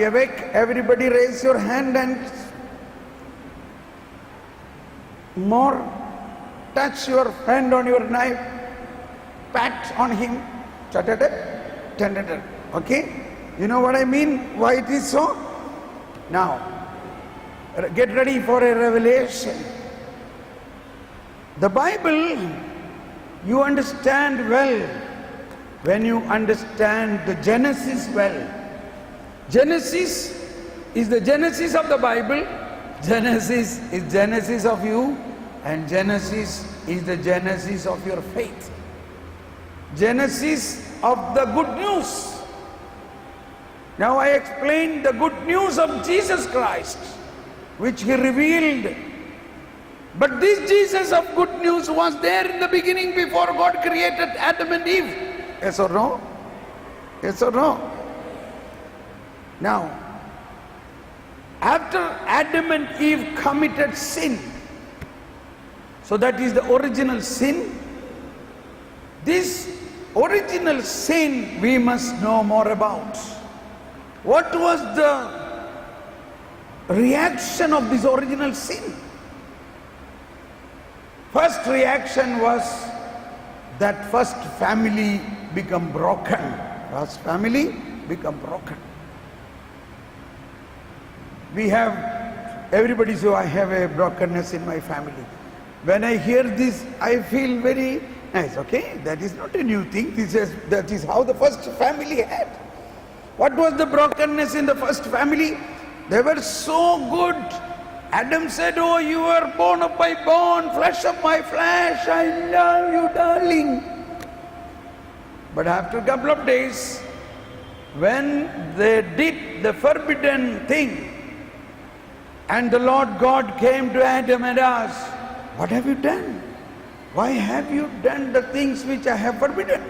Awake, everybody raise your hand and more touch your friend on your knife, pat on him, okay? You know what I mean, why it is so? Now, get ready for a revelation. The Bible, you understand well when you understand the Genesis well. Genesis is the Genesis of the Bible. Genesis is Genesis of you, and Genesis is the Genesis of your faith. Genesis of the good news. Now I explained the good news of Jesus Christ, which he revealed. But this Jesus of good news was there in the beginning before God created Adam and Eve. Yes or no? Yes or no? Now, after Adam and Eve committed sin, so that is the original sin, this original sin we must know more about. What was the reaction of this original sin? First reaction was that first family become broken. First family become broken. We have, everybody say, I have a brokenness in my family. When I hear this, I feel very nice, okay? That is not a new thing. That is how the first family had. What was the brokenness in the first family? They were so good. Adam said, oh, you are bone of my bone, flesh of my flesh. I love you, darling. But after a couple of days, when they did the forbidden thing, and the Lord God came to Adam and asked, what have you done? Why have you done the things which I have forbidden?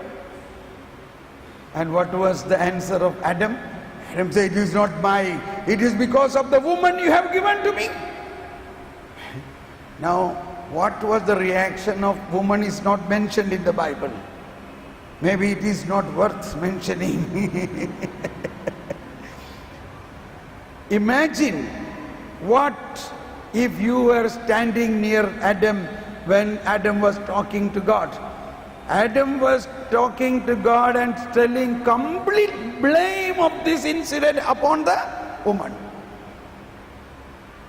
And what was the answer of Adam? Adam said, it is not it is because of the woman you have given to me. Now, what was the reaction of woman is not mentioned in the Bible. Maybe it is not worth mentioning. Imagine, what if you were standing near Adam when Adam was talking to God? Adam was talking to God and telling complete blame of this incident upon the woman.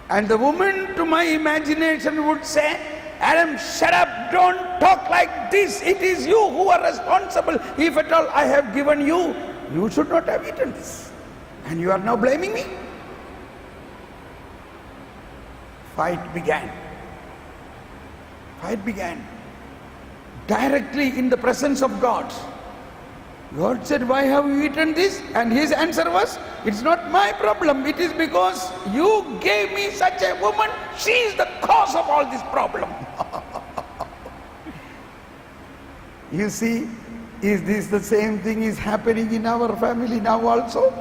And the woman, to my imagination, would say, Adam, shut up, don't talk like this. It is you who are responsible. If at all I have given you, you should not have eaten this. And you are now blaming me. Fight began. Fight began. Directly in the presence of God. God said, why have you eaten this? And his answer was, it's not my problem. It is because you gave me such a woman. She is the cause of all this problem. You see, is this the same thing is happening in our family now also?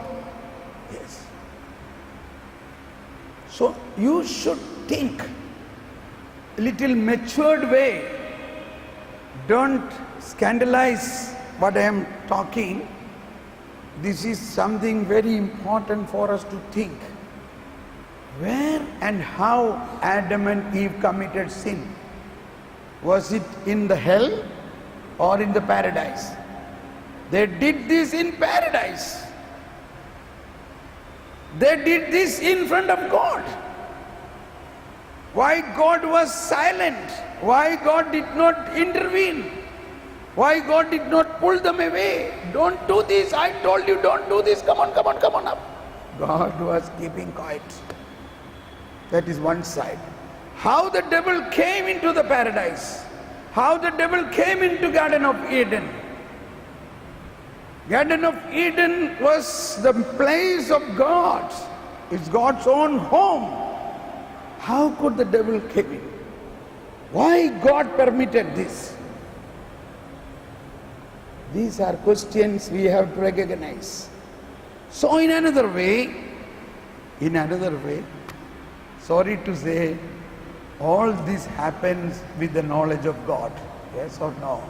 Yes. So you should think a little matured way. Don't scandalize what I am talking. This is something very important for us to think. Where and how Adam and Eve committed sin? Was it in the hell or in the paradise? They did this in paradise. They did this in front of God. Why God was silent? Why God did not intervene? Why God did not pull them away? Don't do this. I told you, don't do this. Come on up. God was keeping quiet. That is one side. How the devil came into the paradise. How the devil came into Garden of Eden. Garden of Eden was the place of God. It's God's own home. How could the devil come in? Why God permitted this? These are questions we have to recognize. So in another way, sorry to say, all this happens with the knowledge of God. Yes or no?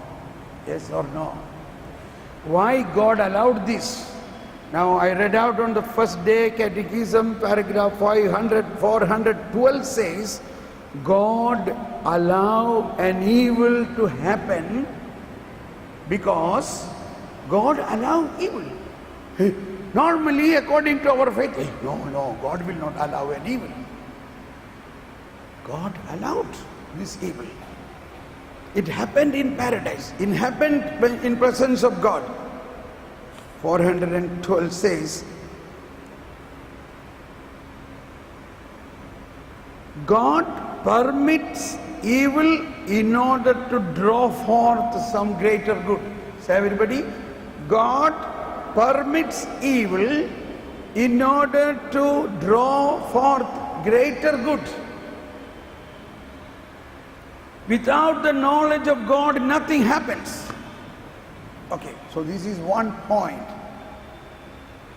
Yes or no? Why God allowed this? Now I read out on the first day catechism, paragraph 412 says, God allow an evil to happen because God allow evil. Normally, according to our faith, no, God will not allow an evil. God allowed this evil. It happened in paradise. It happened in presence of God. 412 says, God permits evil in order to draw forth some greater good. Say everybody, God permits evil in order to draw forth greater good. Without the knowledge of God, nothing happens. Okay, so this is one point.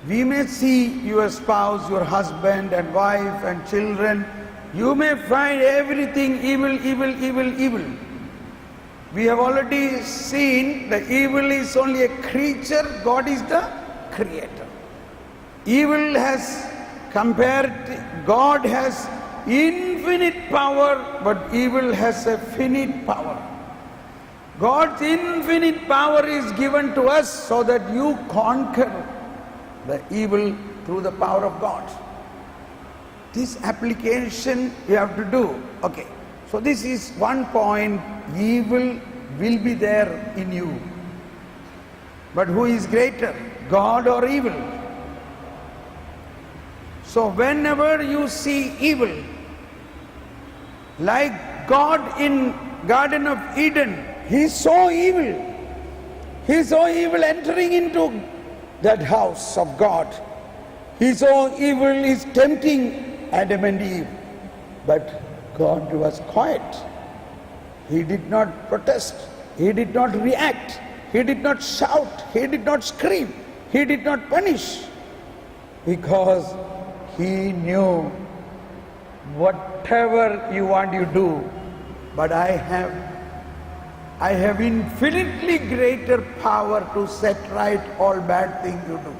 We may see your spouse, your husband and wife and children. You may find everything evil. We have already seen the evil is only a creature, God is the creator. Evil has God has infinite power, but evil has a finite power. God's infinite power is given to us so that you conquer the evil through the power of God. This application you have to do. Okay, so this is one point. Evil will be there in you. But who is greater, God or evil? So whenever you see evil, like God in Garden of Eden, He saw evil. He saw evil entering into that house of God. He saw evil is tempting Adam and Eve. But God was quiet. He did not protest. He did not react. He did not shout. He did not scream. He did not punish. Because He knew whatever you want you do, but I have infinitely greater power to set right all bad things you do.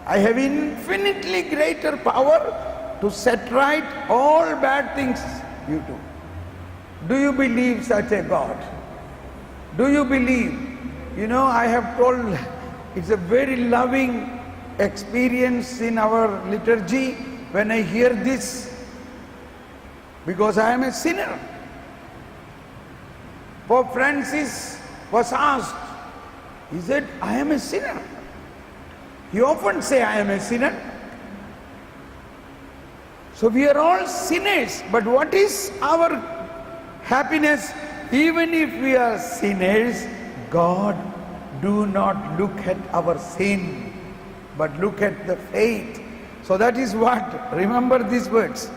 I have infinitely greater power to set right all bad things you do. Do you believe such a God? Do you believe? You know, I have told, it's a very loving experience in our liturgy when I hear this, because I am a sinner. Pope Francis was asked, he said, I am a sinner. He often say, I am a sinner. So we are all sinners, but what is our happiness? Even if we are sinners, God do not look at our sin, but look at the faith. So that is what, remember these words.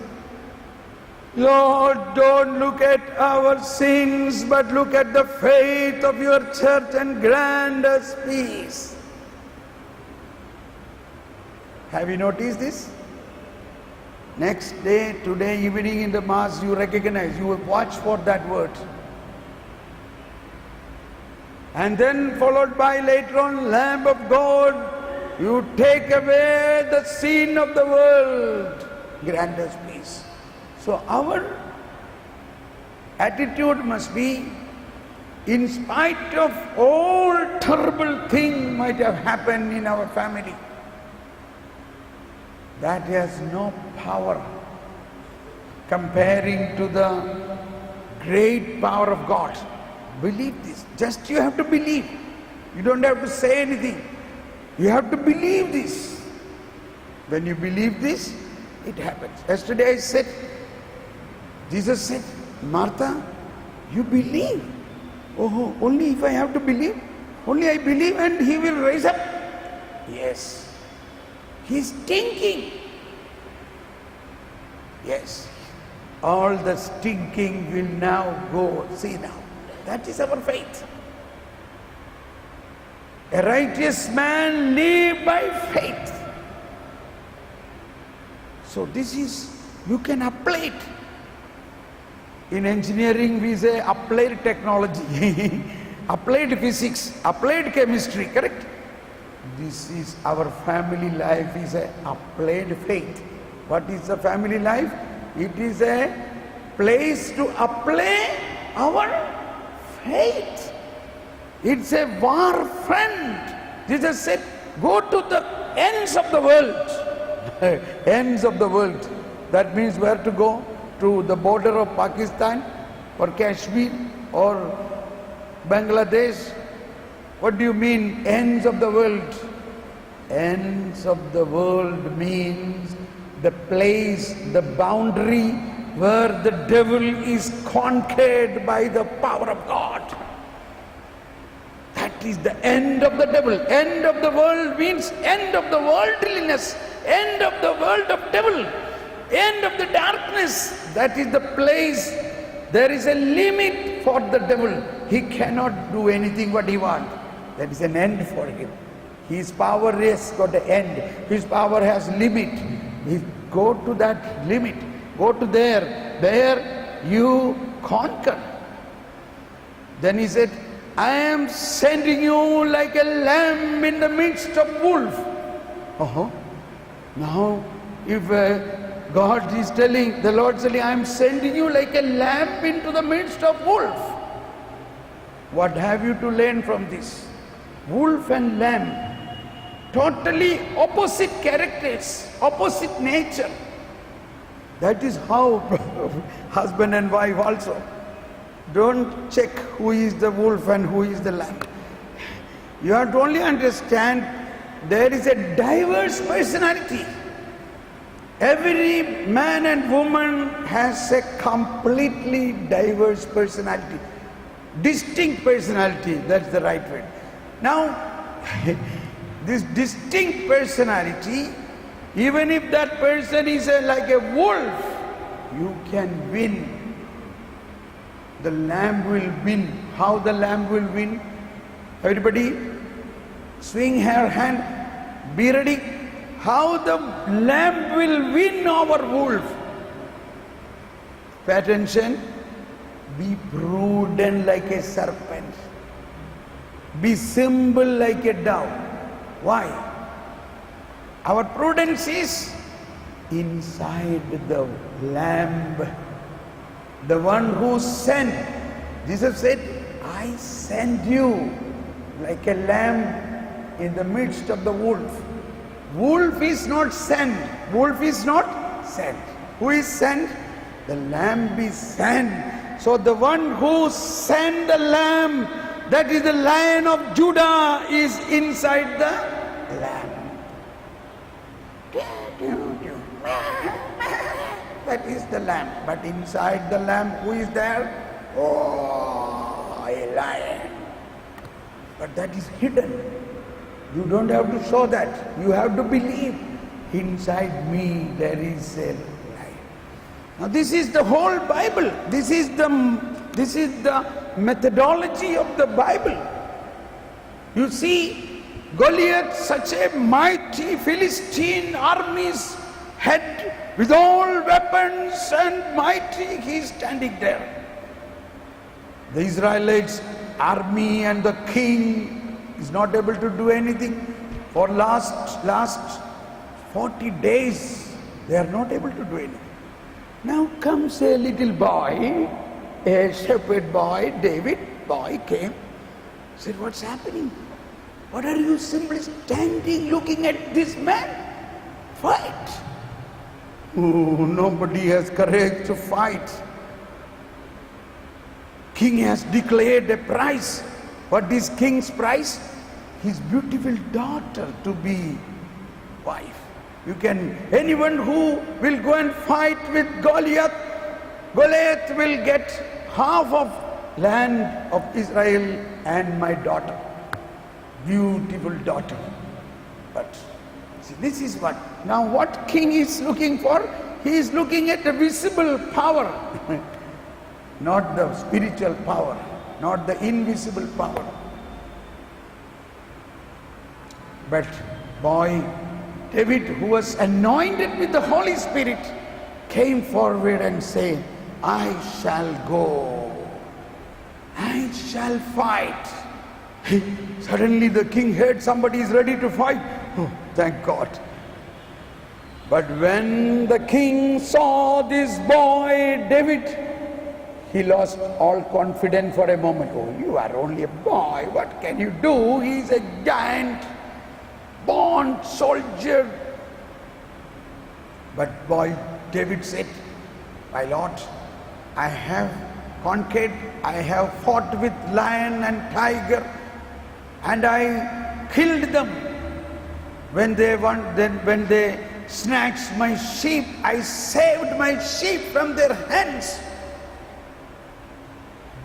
Lord, don't look at our sins, but look at the faith of your church and grant us peace. Have you noticed this? Next day, today evening in the Mass, you recognize, you will watch for that word. And then followed by later on, Lamb of God, you take away the sin of the world, grant us peace. So our attitude must be, in spite of all terrible things might have happened in our family, that has no power comparing to the great power of God. Believe this. Just you have to believe. You don't have to say anything. You have to believe this. When you believe this, it happens. Yesterday I said, Jesus said, Martha, you believe. Oh, only if I have to believe? Only I believe and He will rise up? Yes. He's thinking. Yes. All the stinking will now go. See now. That is our faith. A righteous man live by faith. So this is, you can apply it. In engineering we say applied technology, applied physics, applied chemistry, correct? This is our family life, is a applied faith. What is the family life? It is a place to apply our faith. It's a war front. Jesus said, go to the ends of the world. Ends of the world. That means where to go? To the border of Pakistan or Kashmir or Bangladesh. What do you mean, ends of the world? Ends of the world means the place, the boundary where the devil is conquered by the power of God. That is the end of the devil. End of the world means end of the worldliness, end of the world of devil, end of the darkness. That is the place. There is a limit for the devil. He cannot do anything what he wants. That is an end for him. His power has got an end. His power has limit. Go to that limit. Go to there. There you conquer. Then he said, I am sending you like a lamb in the midst of wolf. Now, if God is telling, the Lord is telling, I am sending you like a lamb into the midst of wolf. What have you to learn from this? Wolf and lamb, totally opposite characters, opposite nature. That is how husband and wife also. Don't check who is the wolf and who is the lamb. You have to only understand there is a diverse personality. Every man and woman has a completely diverse personality. Distinct personality, that's the right word. Now, this distinct personality, even if that person is like a wolf, you can win. The lamb will win. How the lamb will win? Everybody, swing her hand, be ready. How the lamb will win over wolf? Pay attention. Be prudent like a serpent. Be simple like a dove. Why? Our prudence is inside the lamb. The one who sent. Jesus said, I send you like a lamb in the midst of the wolf. Wolf is not sent. Wolf is not sent. Who is sent? The lamb is sent. So the one who sent the lamb, that is the Lion of Judah, is inside the lamb. That is the lamb. But inside the lamb, who is there? Oh, a lion. But that is hidden. You don't have to show that. You have to believe. Inside me there is a lion. Now this is the whole Bible. This is the methodology of the Bible. You see, Goliath, such a mighty Philistine army's head with all weapons and mighty, he is standing there. The Israelites' army and the king is not able to do anything. For last 40 days, they are not able to do anything. Now comes a little boy, a shepherd boy, David boy came, said, what's happening? What are you simply standing looking at this man? Fight. Oh, nobody has courage to fight. King has declared a price. What is king's price? His beautiful daughter to be wife. Anyone who will go and fight with Goliath will get half of land of Israel and my daughter. Beautiful daughter. But see, this is what. Now what king is looking for? He is looking at the visible power. Not the spiritual power, not the invisible power. But boy, David, who was anointed with the Holy Spirit, came forward and said, I shall go. I shall fight. Suddenly the king heard somebody is ready to fight. Oh, thank God. But when the king saw this boy, David, he lost all confidence for a moment. Oh, you are only a boy. What can you do? He is a giant, born soldier. But boy, David said, my Lord, I have conquered, I have fought with lion and tiger, and I killed them. When they snatched my sheep, I saved my sheep from their hands.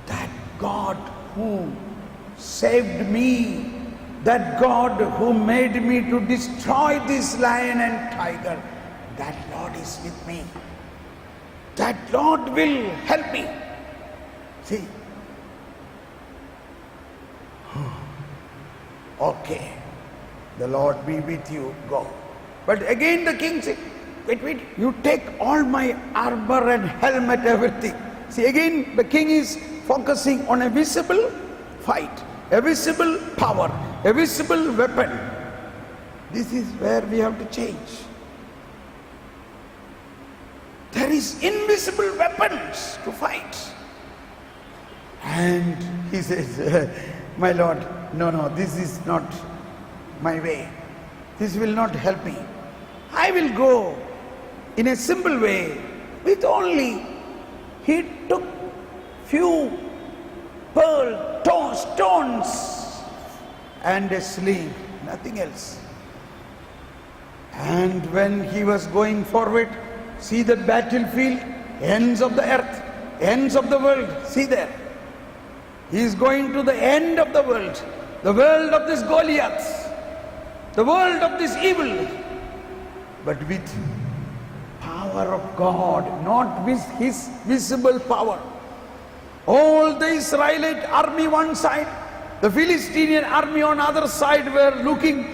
That God who saved me, that God who made me to destroy this lion and tiger, that Lord is with me. That Lord will help me. See? Okay, the Lord be with you, go. But again the king said, wait, you take all my armor and helmet, everything. See, again the king is focusing on a visible fight, a visible power, a visible weapon. This is where we have to change. There is invisible weapons to fight. And he says, my Lord, no, this is not my way. This will not help me. I will go in a simple way with only, he took few pearl stones and a sling, nothing else. And when he was going forward, see the battlefield, ends of the earth, ends of the world, see there. He is going to the end of the world of this Goliath, the world of this evil, but with power of God, not with his visible power. All the Israelite army one side, the Philistine army on other side were looking.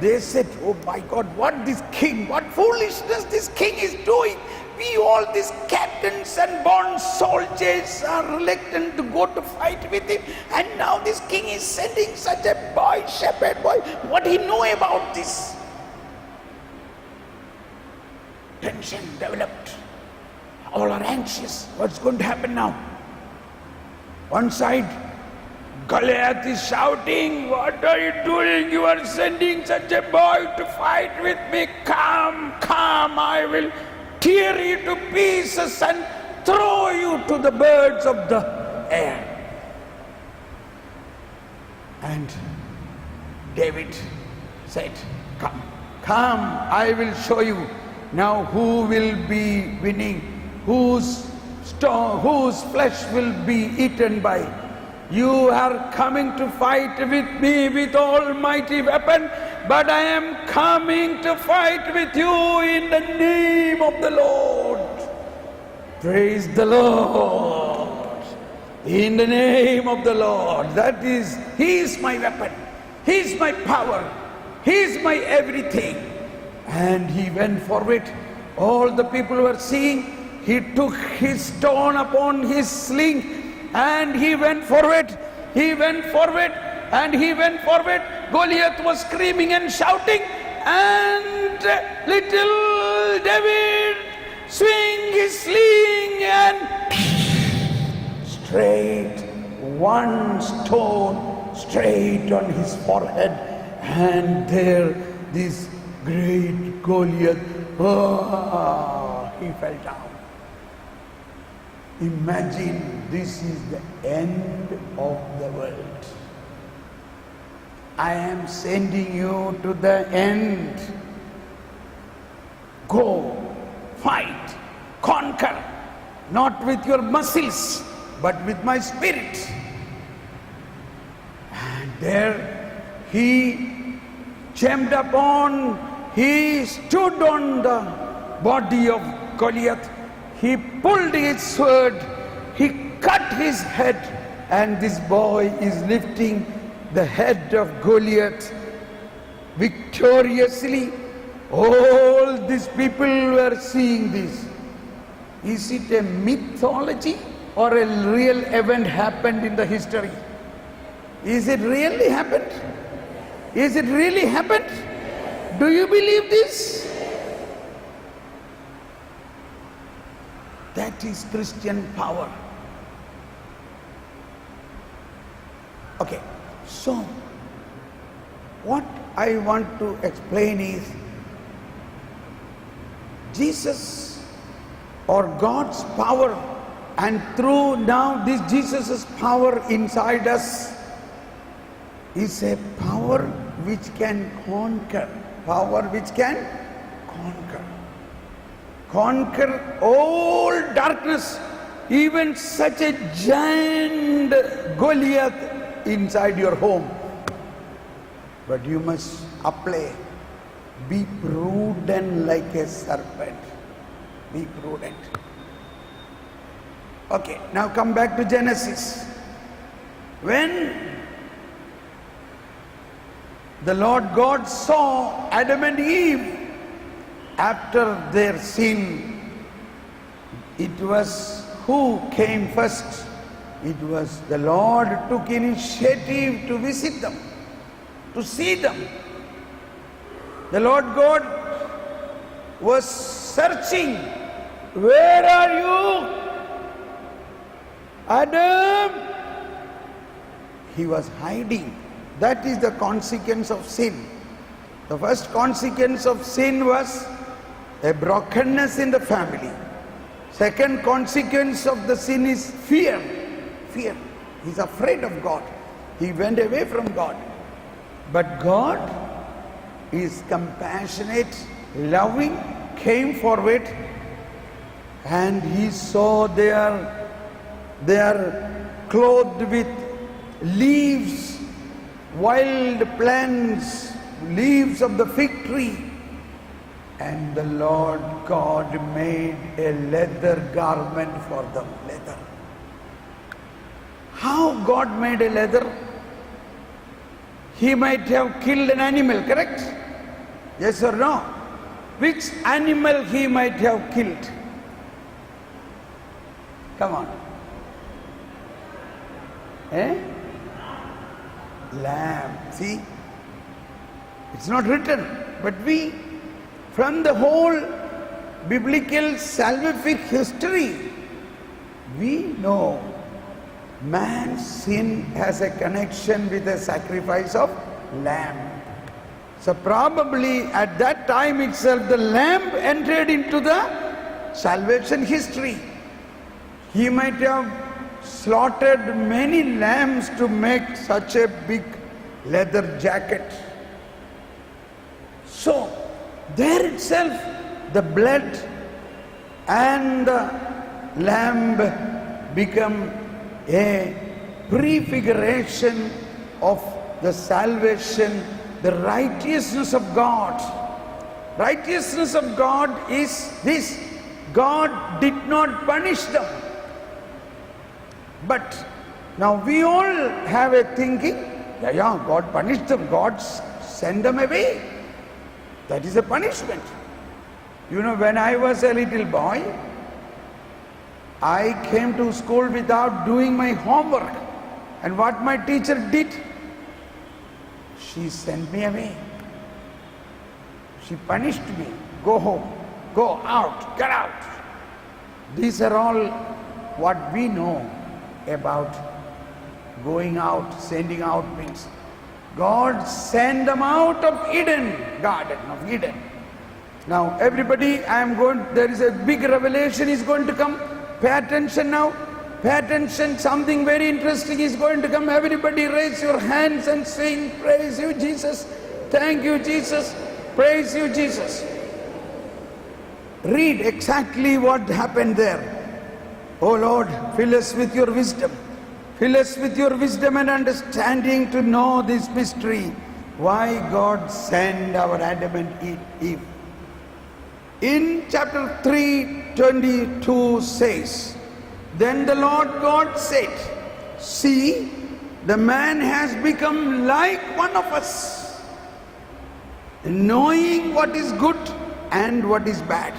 They said, oh my God, what this king, what foolishness this king is doing. We all these captains and born soldiers are reluctant to go to fight with him. And now this king is sending such a boy, shepherd boy. What he know about this? Tension developed. All are anxious. What's going to happen now? One side, Goliath is shouting, what are you doing? You are sending such a boy to fight with me. Come, I will tear you to pieces and throw you to the birds of the air. And David said, come, I will show you now who will be winning, whose flesh will be eaten by. You are coming to fight with me with almighty weapon, but I am coming to fight with you in the name of the Lord. Praise the Lord. In the name of the Lord. That is, he is my weapon. He is my power. He is my everything. And he went forward. All the people were seeing. He took his stone upon his sling, and he went forward, and he went forward. Goliath was screaming and shouting, and little David swing his sling and straight one stone straight on his forehead, and there this great Goliath, he fell down. Imagine, this is the end of the world. I am sending you to the end. Go, fight, conquer, not with your muscles, but with my spirit. And there he jumped upon, he stood on the body of Goliath. He pulled his sword, he cut his head, and this boy is lifting the head of Goliath victoriously. All these people were seeing this. Is it a mythology or a real event happened in the history? Is it really happened? Is it really happened? Do you believe this? That is Christian power. Okay, so what I want to explain is Jesus or God's power, and through now this Jesus' power inside us is a power which can conquer. Power which can conquer. Conquer all darkness, even such a giant Goliath inside your home. But you must apply. Be prudent like a serpent. Be prudent. Okay, now come back to Genesis. When the Lord God saw Adam and Eve after their sin, it was who came first? It was the Lord took initiative to visit them, to see them. The Lord God was searching. Where are you, Adam? He was hiding. That is the consequence of sin. The first consequence of sin was a brokenness in the family. Second consequence of the sin is fear. Fear. He's afraid of God. He went away from God. But God is compassionate, loving, came forward, and he saw they are clothed with leaves, wild plants, leaves of the fig tree. And the Lord God made a leather garment for them. Leather. How God made a leather? He might have killed an animal, correct? Yes or no? Which animal he might have killed? Come on. Lamb. See? It's not written, but we, from the whole biblical salvific history, we know man's sin has a connection with the sacrifice of lamb. So probably at that time itself the lamb entered into the salvation history. He might have slaughtered many lambs to make such a big leather jacket. So there itself the blood and the lamb become a prefiguration of the salvation, the righteousness of God. Righteousness of God is this: God did not punish them. But now we all have a thinking, God punished them, God sent them away. That is a punishment. You know, when I was a little boy, I came to school without doing my homework. And what my teacher did? She sent me away. She punished me. Go home. Go out. Get out. These are all what we know about going out, sending out means. God sent them out of Eden, Garden of Eden. Now everybody, there is a big revelation is going to come. Pay attention now. Pay attention. Something very interesting is going to come. Everybody raise your hands and sing, praise you, Jesus. Thank you, Jesus. Praise you, Jesus. Read exactly what happened there. Oh Lord, fill us with your wisdom. Fill us with your wisdom and understanding to know this mystery. Why God sent our Adam and Eve. In chapter 3:22 says, then the Lord God said, see, the man has become like one of us, knowing what is good and what is bad.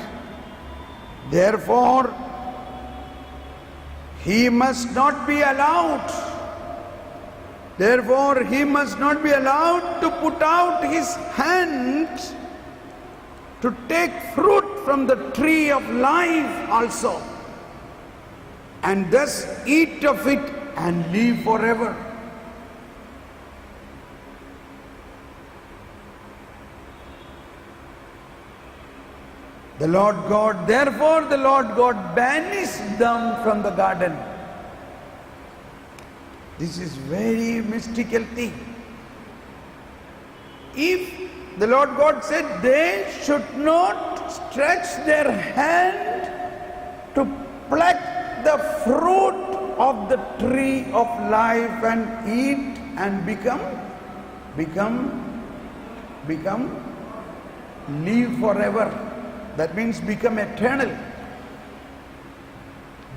Therefore, he must not be allowed Therefore, he must not be allowed to put out his hand to take fruit from the tree of life also, and thus eat of it and live forever. Therefore the Lord God banished them from the garden. This is very mystical thing. If the Lord God said they should not stretch their hand to pluck the fruit of the tree of life and eat and live forever. That means become eternal.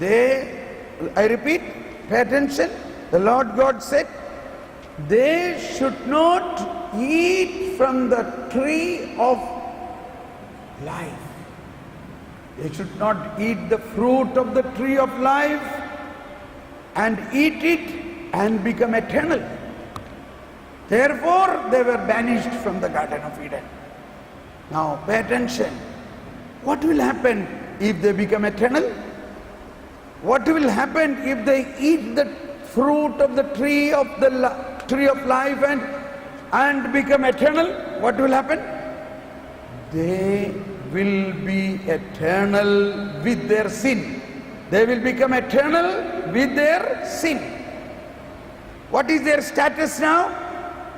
I repeat, pay attention. The Lord God said, they should not eat from the tree of life. They should not eat the fruit of the tree of life and eat it and become eternal. Therefore, they were banished from the Garden of Eden. Now, pay attention. What will happen if they become eternal? What will happen if they eat the fruit of the tree of life and become eternal? What will happen? They will be eternal with their sin. They will become eternal with their sin. What is their status now?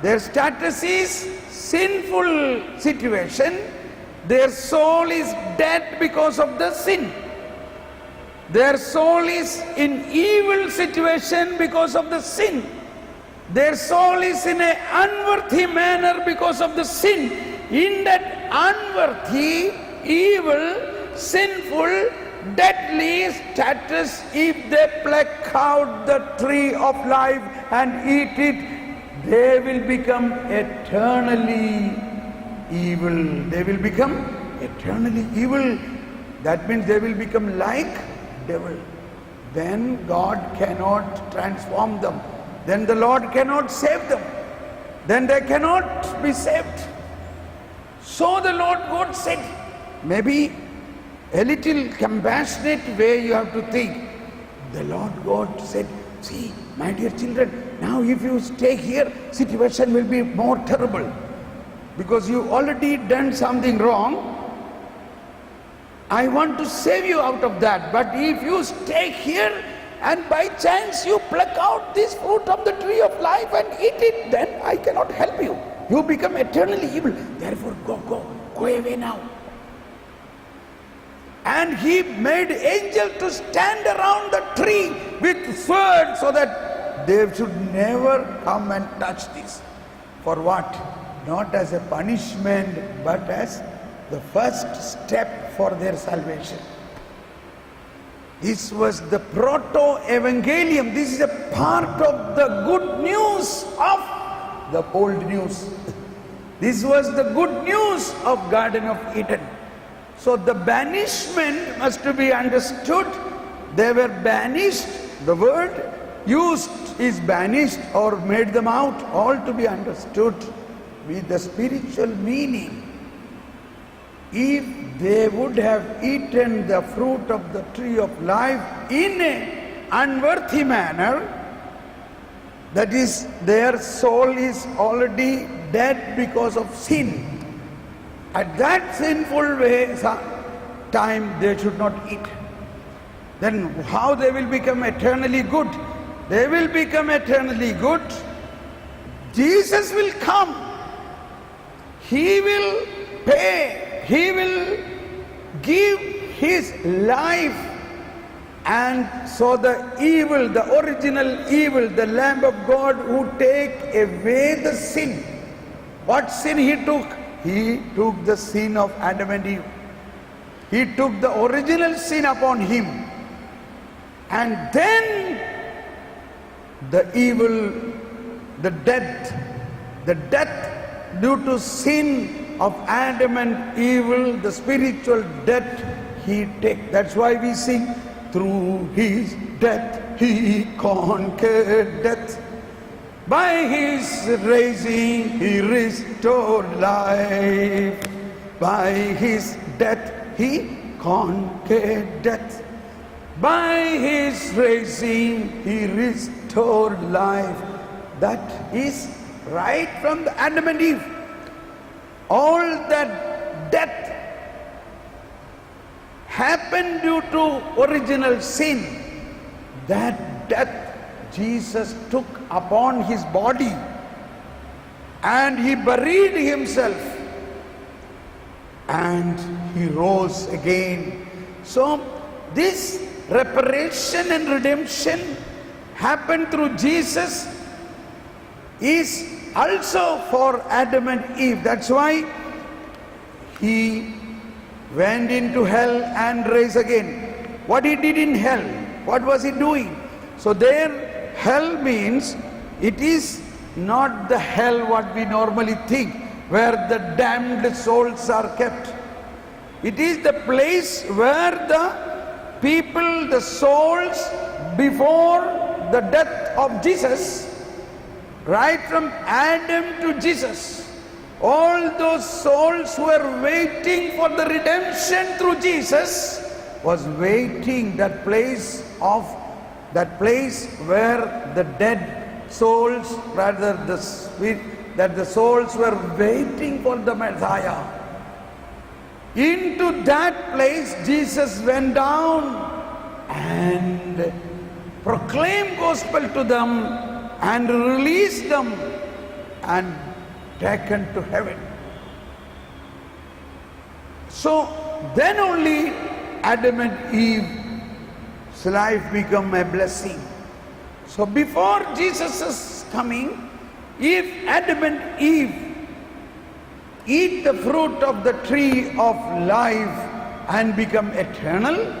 Their status is sinful situation. Their soul is dead because of the sin. Their soul is in evil situation because of the sin. Their soul is in an unworthy manner because of the sin. In that unworthy, evil, sinful, deadly status, if they pluck out the tree of life and eat it, they will become eternally evil. They will become eternally evil. That means they will become like devil. Then God cannot transform them. Then the Lord cannot save them. Then they cannot be saved. So the Lord God said, maybe a little compassionate way you have to think. The Lord God said, see, my dear children, now if you stay here, situation will be more terrible. Because you already done something wrong. I want to save you out of that. But if you stay here and by chance you pluck out this fruit of the tree of life and eat it, then I cannot help you. You become eternally evil. Therefore go away now. And he made angels to stand around the tree with swords so that they should never come and touch this. For what? Not as a punishment, but as the first step for their salvation. This was the proto-evangelium. This is a part of the good news of the old news. This was the good news of Garden of Eden. So the banishment must be understood. They were banished. The word used is banished or made them out, all to be understood with the spiritual meaning. If they would have eaten the fruit of the tree of life in an unworthy manner, that is, their soul is already dead because of sin. At that sinful way, time they should not eat. Then how they will become eternally good? They will become eternally good. Jesus will come. He will pay. He will give his life. And so the evil, the original evil, the Lamb of God who take away the sin. What sin he took? He took the sin of Adam and Eve. He took the original sin upon him. And then the evil, the death due to sin of Adam and Eve, the spiritual death he take. That's why we sing, through his death he conquered death. By his raising he restored life. By his death he conquered death. By his raising he restored life. That is right from the Adam and Eve. All that death happened due to original sin. That death Jesus took upon his body and he buried himself and he rose again. So this reparation and redemption happened through Jesus is also for Adam and Eve. That's why he went into hell and rose again. What he did in hell, what was he doing? So there, hell means it is not the hell what we normally think, where the damned souls are kept. It is the place where the people, the souls before the death of Jesus, right from Adam to Jesus, all those souls who were waiting for the redemption through Jesus was waiting that place where the dead souls, rather the spirit, that the souls were waiting for the Messiah. Into that place Jesus went down and proclaimed gospel to them and released them and taken to heaven. So then only Adam and Eve's life become a blessing. So before Jesus' coming, if Adam and Eve eat the fruit of the tree of life and become eternal,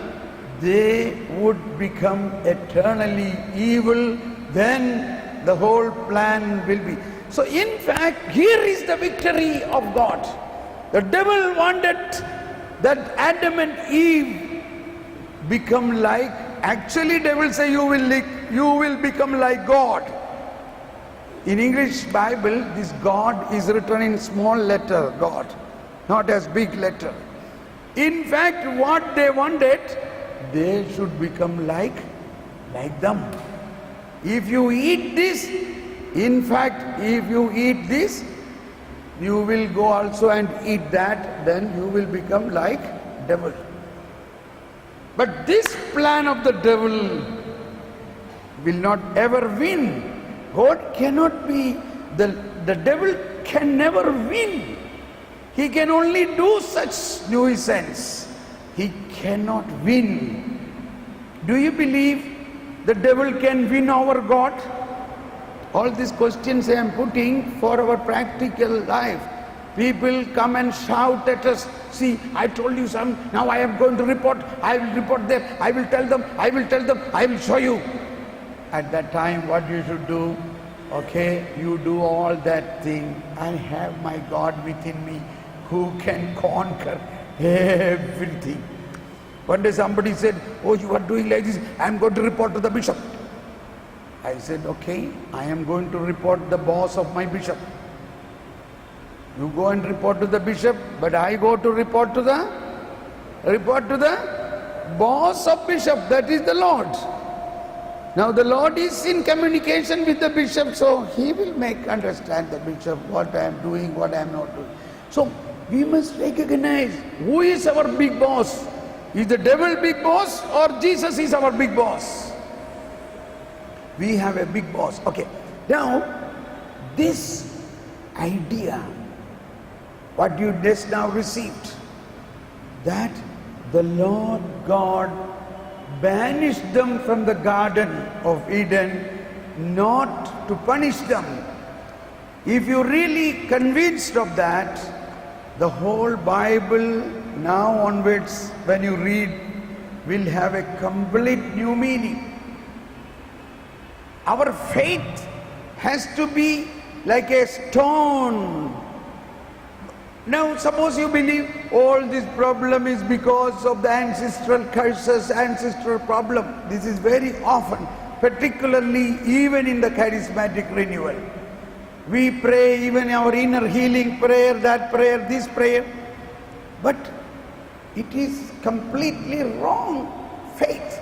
they would become eternally evil. Then the whole plan will be. So in fact, here is the victory of God. The devil wanted that Adam and Eve become like, actually devil say you will become like God. In English Bible, this God is written in small letter, God, not as big letter. In fact, what they wanted, they should become like them. If you eat this, in fact, if you eat this, you will go also and eat that, then you will become like devil. But this plan of the devil will not ever win. God cannot be, the devil can never win. He can only do such nuisance. He cannot win. Do you believe the devil can win over God? All these questions I am putting for our practical life. People come and shout at us, see, I told you some, now I am going to report, I will report them, I will tell them, I will show you. At that time, what you should do? Okay, you do all that thing. I have my God within me who can conquer everything. One day somebody said, oh, you are doing like this, I am going to report to the bishop. I said, okay, I am going to report the boss of my bishop. You go and report to the bishop, but I go to report to the boss of bishop, that is the Lord. Now the Lord is in communication with the bishop, so he will make understand the bishop what I am doing, what I am not doing. So we must recognize who is our big boss. Is the devil big boss or Jesus is our big boss? We have a big boss. Okay. Now, this idea, what you just now received, that the Lord God banished them from the Garden of Eden not to punish them. If you're really convinced of that, the whole Bible now onwards, when you read, will have a complete new meaning. Our faith has to be like a stone. Now suppose you believe all this problem is because of the ancestral curses, ancestral problem. This is very often. particularly even in the charismatic renewal. We pray even our inner healing prayer, that prayer, this prayer, but it is completely wrong faith.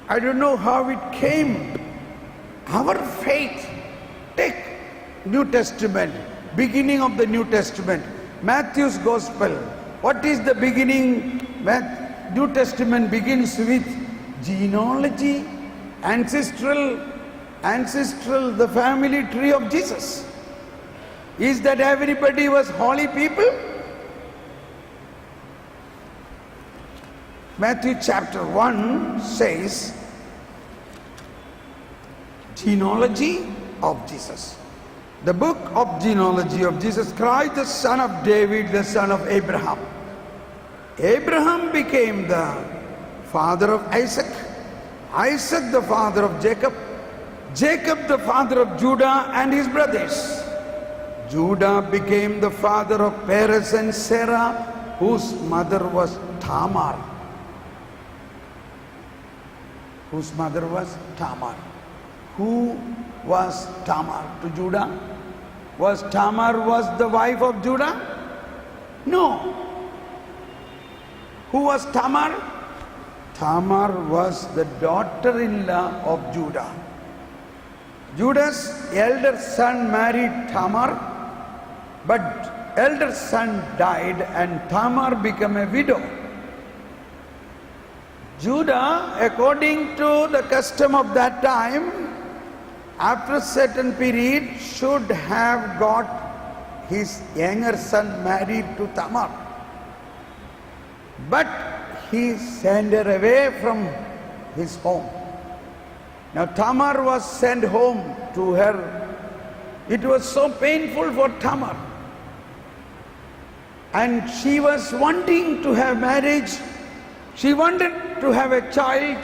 I don't know how it came. Our faith, take New Testament, beginning of the New Testament, Matthew's Gospel. What is the beginning? New Testament begins with genealogy, ancestral, the family tree of Jesus. Is that everybody was holy people? Matthew chapter 1 says, genealogy of Jesus. The book of genealogy of Jesus Christ, the son of David, the son of Abraham. Abraham became the father of Isaac, Isaac the father of Jacob, Jacob the father of Judah and his brothers. Judah became the father of Perez and Sarah, whose mother was Tamar. Whose mother was Tamar. Who was Tamar to Judah? Was Tamar the wife of Judah? No. Who was Tamar? Tamar was the daughter-in-law of Judah. Judah's elder son married Tamar, but elder son died and Tamar became a widow. Judah, according to the custom of that time, after a certain period, should have got his younger son married to Tamar. But he sent her away from his home. Now Tamar was sent home to her. It was so painful for Tamar. And she was wanting to have marriage. She wanted to have a child.